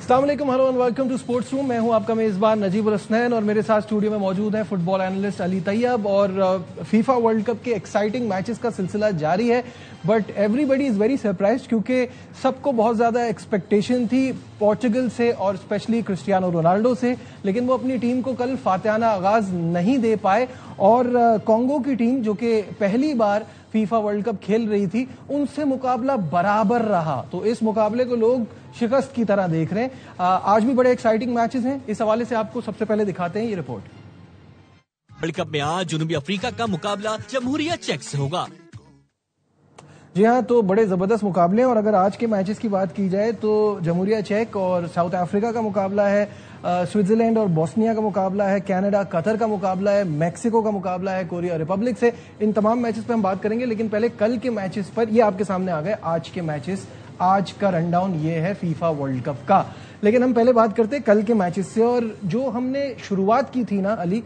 अस्सलाम वालेकुम, hello and welcome to sports room. मैं हूं आपका मेजबान नजीबुल हसनैन और मेरे साथ स्टूडियो में मौजूद है फुटबॉल एनालिस्ट अली तैयब। और फीफा वर्ल्ड कप के एक्साइटिंग मैचेस का सिलसिला जारी है, but everybody is very surprised क्योंकि सबको बहुत ज्यादा एक्सपेक्टेशन थी पोर्चुगल से और स्पेशली क्रिस्टियानो रोनाल्डो से, लेकिन वो अपनी टीम को कल फातिहाना आगाज नहीं दे पाए। और कॉन्गो की टीम जो कि पहली बार फीफा वर्ल्ड कप खेल रही थी, उनसे मुकाबला बराबर रहा। तो इस मुकाबले को लोग शिकस्त की तरह देख रहे हैं। आज भी बड़े एक्साइटिंग मैचेस हैं, इस हवाले से आपको सबसे पहले दिखाते हैं ये रिपोर्ट। वर्ल्ड कप में आज जनूबी अफ्रीका का मुकाबला जमहूरिया चेक से होगा। जी हाँ, तो बड़े जबरदस्त मुकाबले हैं। और अगर आज के मैचेस की बात की जाए तो जमहूरिया चेक और साउथ अफ्रीका का मुकाबला है, स्विट्जरलैंड और बोस्निया का मुकाबला है, कनाडा कतर का मुकाबला है, मैक्सिको का मुकाबला है कोरिया रिपब्लिक से। इन तमाम मैचेस पे हम बात करेंगे, लेकिन पहले कल के मैचेस पर ये आपके सामने आ गए आज के मैचेस। आज का रनडाउन ये है फीफा वर्ल्ड कप का, लेकिन हम पहले बात करते हैं कल के मैचेस से। और जो हमने शुरुआत की थी ना अली,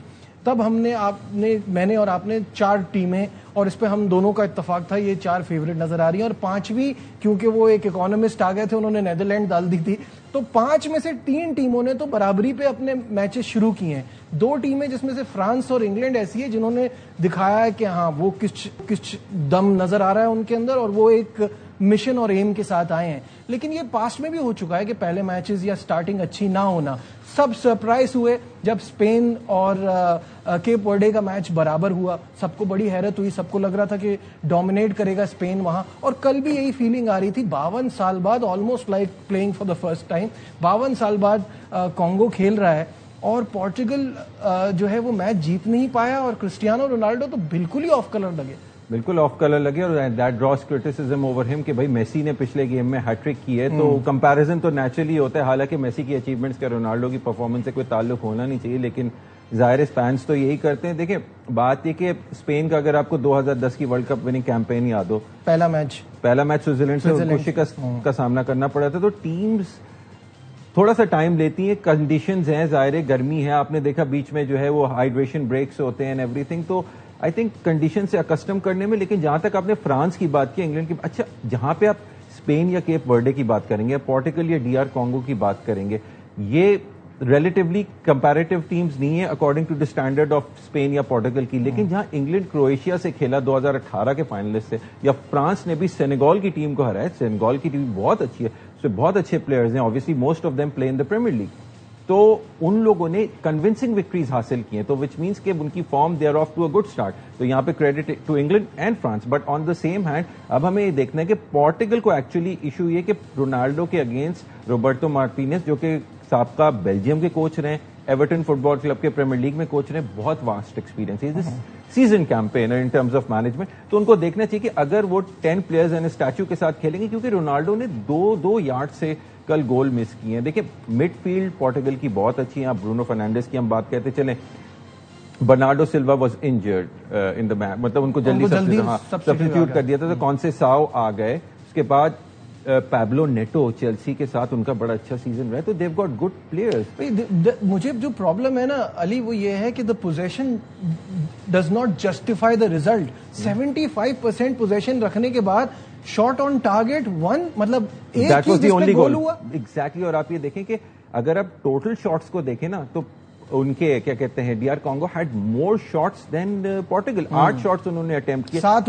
तब मैंने और आपने 4 टीमें, और इस पे हम दोनों का इत्तेफाक था, ये 4 फेवरेट नजर आ रही हैं। और 5वीं, क्योंकि वो एक इकोनॉमिस्ट आ गए थे, उन्होंने नेदरलैंड डाल दी थी, तो 5 में से 3 टीमों ने तो बराबरी पे अपने मैचेस शुरू किए हैं। 2 टीमें जिसमें से फ्रांस और इंग्लैंड ऐसी है जिन्होंने दिखाया है कि हाँ, वो किस दम नजर आ रहा है उनके अंदर और वो एक मिशन और एम के साथ आए हैं। लेकिन ये पास्ट में भी हो चुका है कि पहले मैचेस या स्टार्टिंग अच्छी ना होना। सब सरप्राइज हुए जब स्पेन और केप वर्डे का मैच बराबर हुआ। सबको बड़ी हैरत हुई, सबको लग रहा था कि डोमिनेट करेगा स्पेन वहां। और कल भी यही फीलिंग आ रही थी। 52 साल बाद, almost like playing for the first time, 52 साल बाद कॉन्गो खेल रहा है और पोर्चुगल जो है वो मैच जीत नहीं पाया। और क्रिस्टियानो रोनाल्डो तो बिल्कुल ही ऑफ कलर लगे, बिल्कुल ऑफ कलर लगे। और दैट ड्रॉस क्रिटिसिज्म ओवर हिम कि भाई मेसी ने पिछले गेम में हैट्रिक की है, तो कंपैरिजन तो नेचुरली होता है। हालांकि मेसी की अचीवमेंट्स का रोनाल्डो की परफॉर्मेंस से कोई ताल्लुक होना नहीं चाहिए, लेकिन जाहिर फैंस तो यही करते हैं। देखिए, बात ये कि स्पेन का अगर आपको 2010 की वर्ल्ड कप विनिंग कैंपेन याद हो, पहला मैच स्विट्जरलैंड से उनको शिकस्त का सामना करना पड़ा था। तो टीम्स थोड़ा सा टाइम लेती है, कंडीशंस हैं, जाहिर गर्मी है, आपने देखा बीच में जो है वो हाइड्रेशन ब्रेक्स होते हैं एंड एवरीथिंग। तो आई थिंक कंडीशन से अकस्टम करने में। लेकिन जहां तक आपने फ्रांस की बात की, इंग्लैंड की, अच्छा, जहां पे आप स्पेन या केप वर्डे की बात करेंगे, पोर्टुगल या डीआर कॉन्गो की बात करेंगे, ये रिलेटिवली कंपैरेटिव टीम्स नहीं है according to the standard of Spain या पोर्टुगल की। लेकिन जहां इंग्लैंड क्रोएशिया से खेला 2018 के फाइनलिस्ट से, या फ्रांस ने भी सेनेगल की टीम को हराया, सेनेगल की टीम बहुत अच्छी है, उसमें बहुत अच्छे प्लेयर्स हैं, obviously most of them play in the Premier League, तो उन लोगों ने कन्विंसिंग विक्ट्रीज हासिल की हैं। तो विच मीन्स कि उनकी form they are off to a good start. तो यहां पे credit to England and France. But on the same hand अब हमें ये देखना है कि पोर्टुगल को एक्चुअली इशू ये कि रोनाल्डो के अगेंस्ट रोबर्टो मार्टिनेज, जो कि साबका बेल्जियम के कोच रहे, एवर्टन फुटबॉल क्लब के प्रीमियर लीग में कोच रहे, बहुत वास्ट एक्सपीरियंस है, season campaigner in terms of management. तो उनको देखना चाहिए कि अगर वो 10 प्लेयर्स एंड स्टैच्यू के साथ खेलेंगे, क्योंकि रोनाल्डो ने 2 यार्ड से कल गोल मिस किए हैं। देखिए, मिडफील्ड पोर्टुगल की बहुत अच्छी है। आप ब्रूनो फर्नांडिस की हम बात कहते चलें, Bernardo Silva was injured in the match, मतलब उनको जल्दी सब्स्टिट्यूट कर दिया था। तो कौन से साव आ गए, उसके बाद पैब्लो नेटो चेल्सी के साथ उनका बड़ा अच्छा सीजन रहा, तो देव गॉट गुड प्लेयर्स। मुझे जो प्रॉब्लम है ना अली, वो ये है कि the possession does not justify the result. 75% possession रखने के बाद शॉट ऑन टारगेट 1, मतलब एक ही जिसमें गोल हुआ। एग्जैक्टली। और आप ये देखें कि अगर आप टोटल शॉट्स को देखें ना, तो उनके क्या कहते हैं, DR Congo had more shots than Portugal. 8 shots उन्होंने अटेम्प्ट किए, 7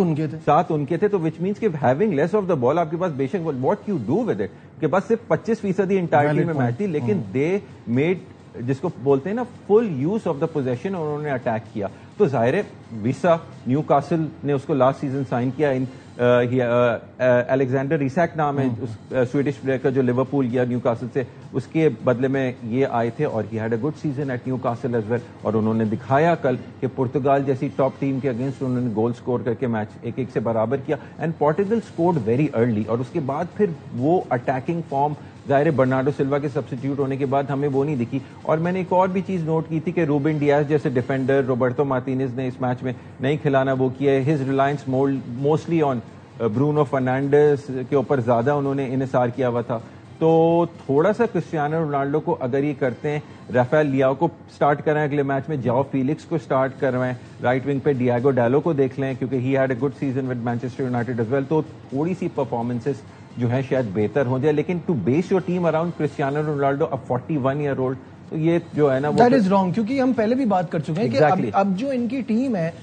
उनके थे। तो विच मीन्स कि having less of the ball, आपके पास बेशक what you do with it, के पास सिर्फ 25% इंटायरिटी में मैच थी, लेकिन दे मेड, जिसको बोलते हैं ना, full use of the possession, और उन्होंने अटैक किया। तो जाहिर है विसा, न्यूकासल ने उसको लास्ट सीजन साइन किया। इन अलेक्जेंडर इसाक नाम है उस स्वीडिश प्लेयर का, जो लिवरपूल या न्यूकासल से, उसके बदले में ये आए थे और he had a good season at Newcastle as well. और उन्होंने दिखाया कल कि पुर्तगाल जैसी टॉप टीम के अगेंस्ट उन्होंने गोल स्कोर करके मैच 1-1 से बराबर किया। And Portugal scored very early, और उसके बाद फिर वो अटैकिंग फॉर्म, जाहिर बर्नार्डो सिल्वा के सब्स्टिट्यूट होने के बाद हमें वो नहीं दिखी। और मैंने एक और भी चीज नोट की थी कि रूबेन डियाज जैसे डिफेंडर रोबर्टो मार्टिनेज ने इस मैच में नहीं खिलाना वो किया है। His reliance mostly on Bruno Fernandes के ऊपर ज्यादा उन्होंने इन्हिसार किया हुआ था। तो थोड़ा सा क्रिस्टियानो रोनाल्डो को अगर ये करते हैं, राफेल लियाओ को स्टार्ट कराएं अगले मैच में, जाओ फीलिक्स को स्टार्ट करवाएं, राइट विंग पे डियागो डालो को देख लें, क्योंकि he had a good season with Manchester United as well. तो थोड़ी सी परफॉर्मेंसेस जो है शायद बेहतर हो जाए, लेकिन to base your team around Cristiano Ronaldo, a 41 year old, तो ये जो है ना दैट इज रॉन्ग, क्योंकि हम पहले भी बात कर चुके हैं exactly. कि अब जो इनकी टीम है,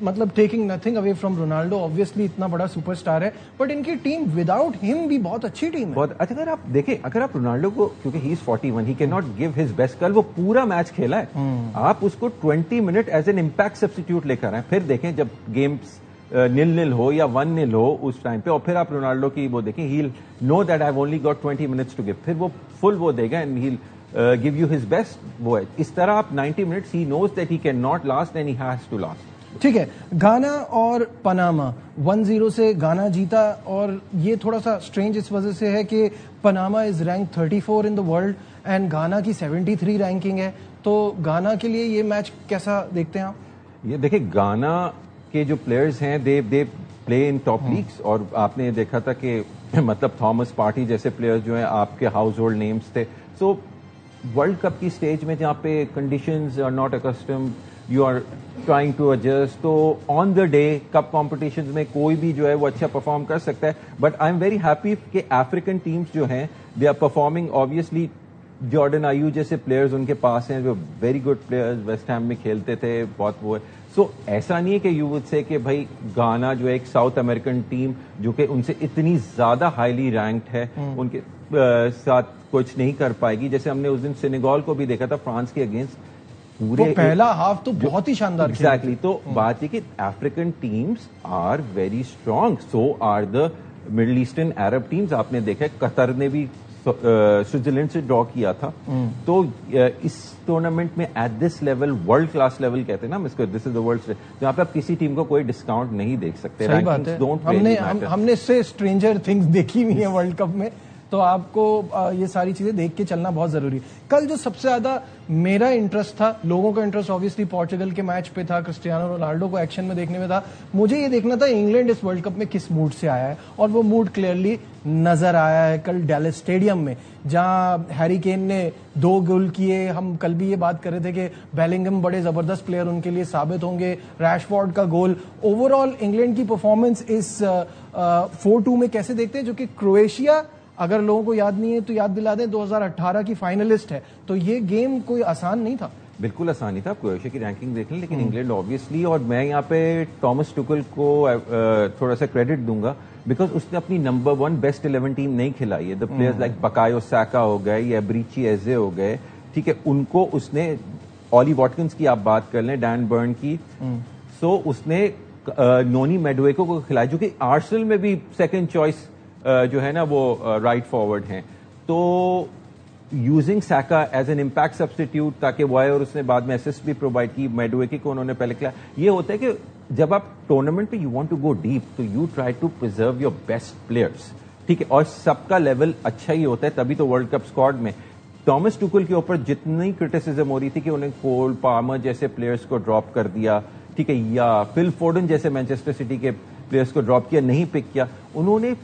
मतलब taking nothing away from Ronaldo, obviously इतना बड़ा सुपरस्टार है, बट इनकी टीम विदाउट हिम भी बहुत अच्छी टीम है। बहुत अच्छा। अगर आप देखें, अगर आप रोनाल्डो को, क्योंकि he is 41, he can not give his best, कल वो पूरा मैच खेला है, आप उसको 20 minute as an impact substitute लेकर आए, फिर देखें जब गेम्स 0-0 हो या 1-0 हो उस टाइम पे, और फिर आप रोनाल्डो की वो देखें, he know that I have only got 20 minutes to give, फिर वो फुल वो देगा and he give you his best. वो है इस तरह आप 90 minutes, he knows that he can not last and he has to last. ठीक है, गाना और पनामा 1-0 से गाना जीता, और ये थोड़ा सा स्ट्रेंज इस वजह से है कि Panama is rank 34 in the world and गाना की 73 रैंकिंग है, तो गाना के लिए ये मैच कैसा देखते हैं आप? ये देखिए, गाना के जो प्लेयर्स हैं they play in top leagues, और आपने देखा था कि मतलब थॉमस पार्टी जैसे प्लेयर्स जो हैं आपके हाउस होल्ड नेम्स थे। सो वर्ल्ड कप की स्टेज में जहाँ पे conditions are not accustomed, you are trying to adjust, तो on the day cup competitions में कोई भी जो है वो अच्छा परफॉर्म कर सकता है। But I am very happy कि अफ्रीकन टीम्स जो हैं they are performing. Obviously Jordan Ayew जैसे प्लेयर्स उनके पास हैं जो very good players, West Ham में खेलते थे, बहुत वो है। सो ऐसा नहीं है कि यू वुड से कि भाई गाना जो है एक साउथ अमेरिकन टीम जो कि उनसे इतनी ज्यादा हाईली रैंक्ड है, उनके साथ कुछ नहीं कर पाएगी। जैसे हमने उस दिन सेनेगल को भी देखा था फ्रांस के अगेंस्ट, पूरे तो पहला हाफ तो बहुत ही शानदार एग्जैक्टली। तो बात ये कि African teams are very strong, so are the Middle Eastern Arab teams. आपने देखा कतर ने भी स्विट्जरलैंड से ड्रॉ किया था। तो इस टूर्नामेंट में at this level, world class level कहते हैं ना इसको, this is the world stage, जहाँ पे आप किसी टीम को कोई डिस्काउंट नहीं देख सकते। सही बात है, हमने इससे स्ट्रेंजर थिंग्स देखी हुई है वर्ल्ड कप में, तो आपको ये सारी चीजें देख के चलना बहुत जरूरी है। कल जो सबसे ज्यादा मेरा इंटरेस्ट था, लोगों का इंटरेस्ट ऑब्वियसली पोर्चुगल के मैच पे था, क्रिस्टियानो रोनाल्डो को एक्शन में देखने में था। मुझे ये देखना था इंग्लैंड इस वर्ल्ड कप में किस मूड से आया है, और वो मूड क्लियरली नजर आया है कल डैलस स्टेडियम में, जहां हैरी केन ने 2 गोल किए। हम कल भी ये बात कर रहे थे कि बेलिंगम बड़े जबरदस्त प्लेयर उनके लिए साबित होंगे, रैशफोर्ड का गोल। ओवरऑल इंग्लैंड की परफॉर्मेंस इस 4-2 में कैसे देखते हैं, जो कि क्रोएशिया, अगर लोगों को याद नहीं है तो याद दिला दें, 2018 की फाइनलिस्ट है, तो ये गेम कोई आसान नहीं था। बिल्कुल आसान नहीं था। क्रोएशिया की रैंकिंग देख लें, लेकिन इंग्लैंड ऑब्वियसली, और मैं यहाँ पे टॉमस टुकल को थोड़ा सा क्रेडिट दूंगा, बिकॉज उसने अपनी नंबर 1 बेस्ट 11 टीम नहीं खिलाई है। द प्लेयर्स लाइक बकायो साका हो गए या ब्रीची एजे हो गए, ठीक है, उनको उसने, ऑली वॉटकिंस की आप बात कर लें, डैन बर्न की, सो उसने नोनी मेडवेको को खिलाया, जो कि आर्सेनल में भी सेकेंड चॉइस जो है ना वो राइट फॉरवर्ड हैं। तो using Saka as an impact substitute, ताकि वो आए, और उसने बाद में असिस्ट भी प्रोवाइड की, मेडवेकी को उन्होंने पहले किया। ये होता है कि जब आप टूर्नामेंट पे you want to go deep, तो you try to preserve your best players, ठीक है, और सबका लेवल अच्छा ही होता है, तभी तो वर्ल्ड कप स्क्वाड में टॉमस टुकल के ऊपर जितनी क्रिटिसिज्म हो रही थी कि उन्हें कोल पामर जैसे प्लेयर्स को ड्रॉप कर दिया, ठीक है, या फिल फोर्डन जैसे मैनचेस्टर सिटी के प्लेयर्स को ड्रॉप किया, नहीं पिक किया, उन्होंने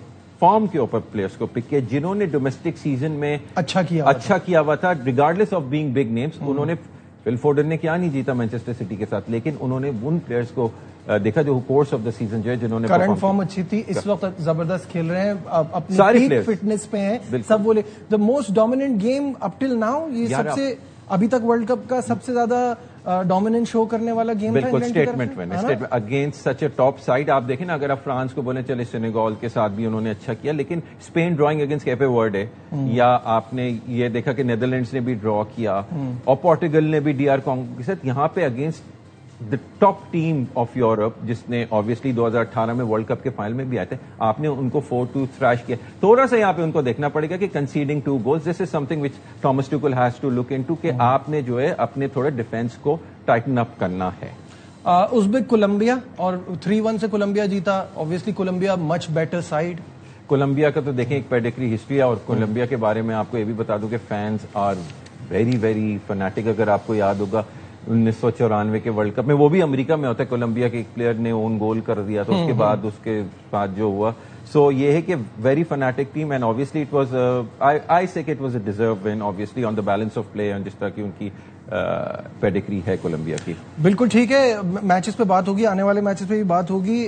फॉर्म के ऊपर प्लेयर्स को पिक किया जिन्होंने डोमेस्टिक सीजन में अच्छा किया हुआ था, regardless of being big names. उन्होंने, फिल फोर्डन ने क्या नहीं जीता मैनचेस्टर सिटी के साथ, लेकिन उन्होंने उन प्लेयर्स को देखा जो कोर्स ऑफ द सीजन जो है, जिन्होंने करंट फॉर्म अच्छी थी, इस वक्त जबरदस्त खेल रहे हैं, अपनी पीक फिटनेस पे हैं, सब बोले the most dominant game up till now, ये सबसे अभी तक वर्ल्ड कप का सबसे ज्यादा डोमिनेंट शो करने वाला गेम था। बिल्कुल, स्टेटमेंट अगेंस्ट सच ए टॉप साइड। आप देखें ना, अगर आप फ्रांस को बोले चले, सेनेगल के साथ भी उन्होंने अच्छा किया, लेकिन स्पेन ड्रॉइंग अगेंस्ट कैपे वर्डे, या आपने ये देखा कि नेदरलैंड्स ने भी ड्रॉ किया, और पोर्टुगल ने भी डीआर कॉन्गो के साथ, यहाँ पे against the top team of Europe, जिसने ऑब्वियसली 2018 में वर्ल्ड कप के फाइनल में भी आए थे, आपने उनको 4-2 थ्रैश किया। थोड़ा सा यहाँ पे उनको देखना पड़ेगा कि conceding 2 goals, this is something which Thomas Tuchel has to look into, कि आपने जो है अपने थोड़े डिफेंस को टाइटन अप करना है। उज़्बेक कोलंबिया, और 3-1 से कोलंबिया जीता, obviously Colombia much better side. Colombia का तो देखें एक पेडिग्री हिस्ट्री है, और कोलंबिया के बारे में आपको ये भी बता दूं कि fans are very very fanatic. अगर आपको याद होगा 1994 के वर्ल्ड कप में, वो भी अमेरिका में होता है, कोलंबिया के एक प्लेयर ने ओन गोल कर दिया, तो उसके बाद उसके बाद जो हुआ, सो ये है कि very fanatic team and obviously it was I say it was a deserve win obviously on the balance of play, जिस तरह की उनकी पेडिग्री है कोलंबिया की। बिल्कुल ठीक है, मैचेस पे बात होगी, आने वाले मैचेस पे भी बात होगी,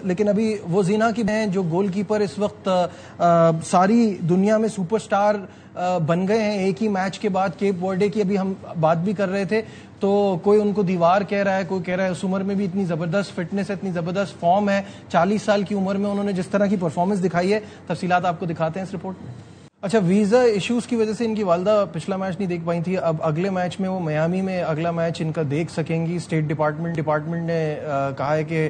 लेकिन अभी वो जीना की हैं जो गोलकीपर इस वक्त सारी दुनिया में सुपरस्टार बन गए हैं एक ही मैच के बाद। केप वर्डे की अभी हम बात भी कर रहे थे, तो कोई उनको दीवार कह रहा है, कोई कह रहा है उस उम्र में भी इतनी जबरदस्त फिटनेस है, इतनी जबरदस्त फॉर्म है, 40 साल की उम्र में उन्होंने जिस तरह की परफॉर्मेंस दिखाई है। तफसीलात आपको दिखाते हैं इस रिपोर्ट में। अच्छा, वीजा इश्यूज की वजह से इनकी वालदा पिछला मैच नहीं देख पाई थी, अब अगले मैच में वो मियामी में अगला मैच इनका देख सकेंगी। स्टेट डिपार्टमेंट ने कहा है कि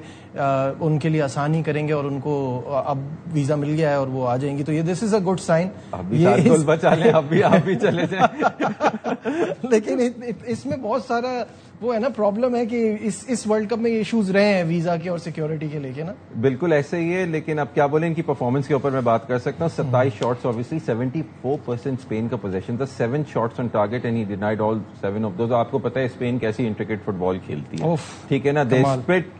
उनके लिए आसानी करेंगे और उनको अब वीजा मिल गया है और वो आ जाएंगी, तो ये this is a good sign. ये बचा लें, आप भी चले जाएं। लेकिन इसमें बहुत सारा वो है ना, प्रॉब्लम है कि इस वर्ल्ड कप में ये इश्यूज रहे हैं वीजा के और सिक्योरिटी के लेके ना। बिल्कुल ऐसे ही है, लेकिन अब क्या बोले, इनकी परफॉर्मेंस के ऊपर मैं बात कर सकता हूँ। 27 शॉट्स, ऑब्वियसली 74% स्पेन का पोजीशन था, 7 shots on target and he denied all 7 of those. आपको पता है स्पेन कैसी इंट्रिकेट फुटबॉल खेलती है, ठीक है ना। They split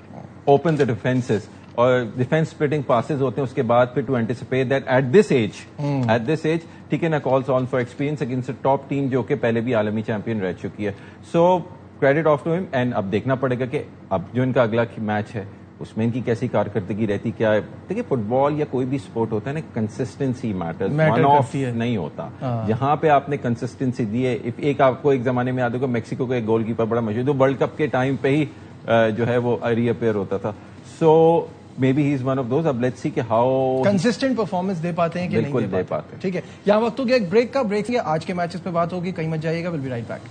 open the defences और डिफेंस स्प्लिटिंग पासेस होते हैं, उसके बाद फिर to anticipate that at this age ठीक है ना, calls on for experience against a top team जो कि पहले भी आलमी चैंपियन रह चुकी है। So credit off to him. And अब देखना पड़ेगा कि अब जो इनका अगला मैच है उसमें इनकी कैसी कारकर्दगी रहती, क्या है। देखिए फुटबॉल या कोई भी स्पोर्ट होता है ना, कंसिस्टेंसी मैटर्स, वन ऑफ नहीं होता। जहां पे आपने कंसिस्टेंसी दी है, एक आपको एक जमाने में याद होगा मेक्सिको का एक गोलकीपर बड़ा मशहूर, जो वर्ल्ड कप के टाइम पे ही जो है वो रीअपेयर होता था। So maybe he is one of those. अब लेट्स सी कि हाउ कंसिस्टेंट परफॉर्मेंस दे पाते हैं कि नहीं दे पाते। ठीक है, यहाँ वक्त हो गया एक ब्रेक का। ब्रेक से आज के मैचेस पे बात होगी, कहीं मत जाइएगा, विल बी राइट बैक।